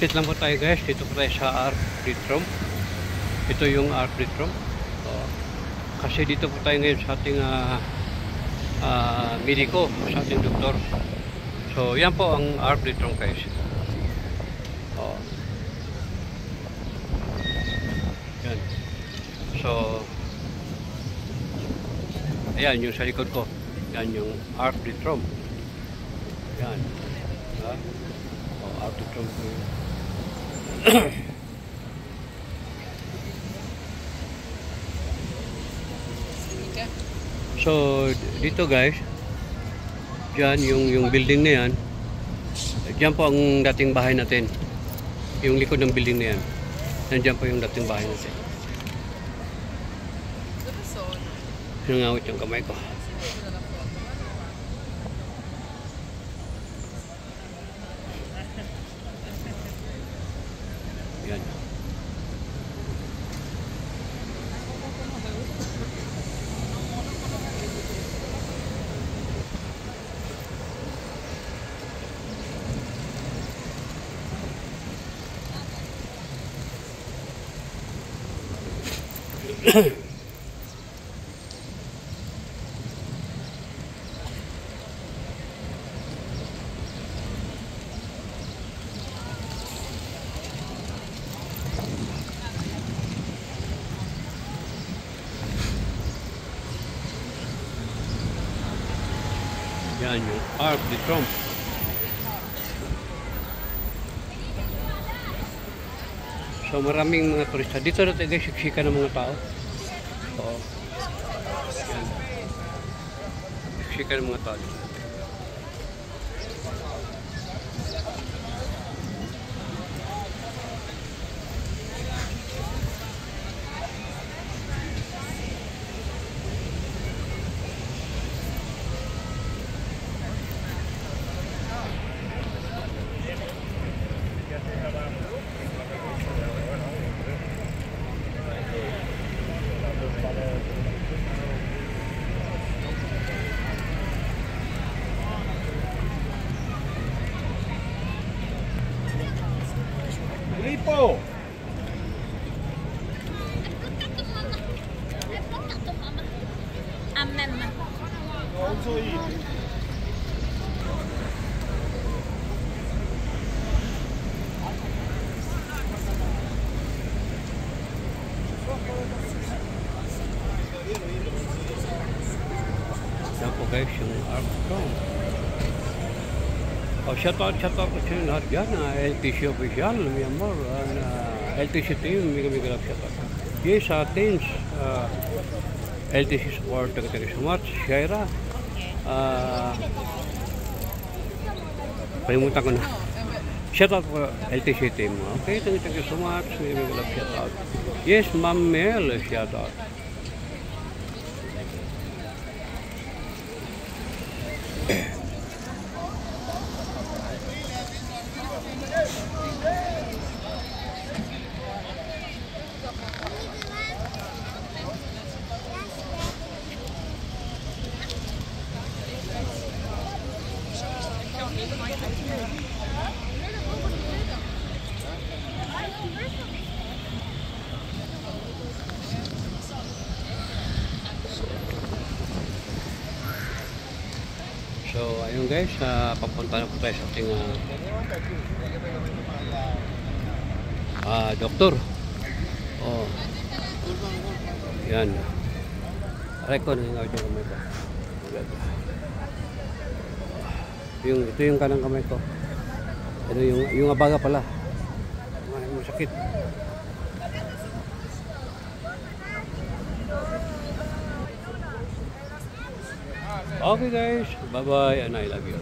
Malapit lang po tayo guys. Dito po tayo sa Arbit Room. Ito yung Arbit Room. Kasi dito po tayo ngayon sa ating mediko, sa ating doktor. So yan po ang Arbit Room guys. Yan. So ayan yung sa likod ko. Yan yung Arbit Room. Yan. Arbit Room po yun. So dito guys, dyan yung building na yan, dyan po ang dating bahay natin. Yung likod ng building na yan, nandyan po yung dating bahay natin. Nangawit yung kamay ko. Yan. Yan yung Arbit Room. So maraming mga turista. Dito na tayo guys, siksika ng mga tao. Oo. Yan. Siksika ng mga tao. Lipo! Also eat. Yan po guys, yung Arbit Room. Shoutout ko sa lahat dyan. LTC official, Myanmar. LTC team, mega love shoutout. Yes, teams. LTC support, thank you so much. Shaira. Palimutan ko na. Shoutout po LTC team. Okay, thank you so much. Mega love shoutout. Yes, Ma'am Mel, shoutout. So ayun guys, papunta na po tayo sa ating doktor. Yan. Aray ko, nangyayawit yung kamay ko. Ito yung kanang kamay ko. Ito yung abaga pala. Masakit. Okay guys, bye bye and I love you.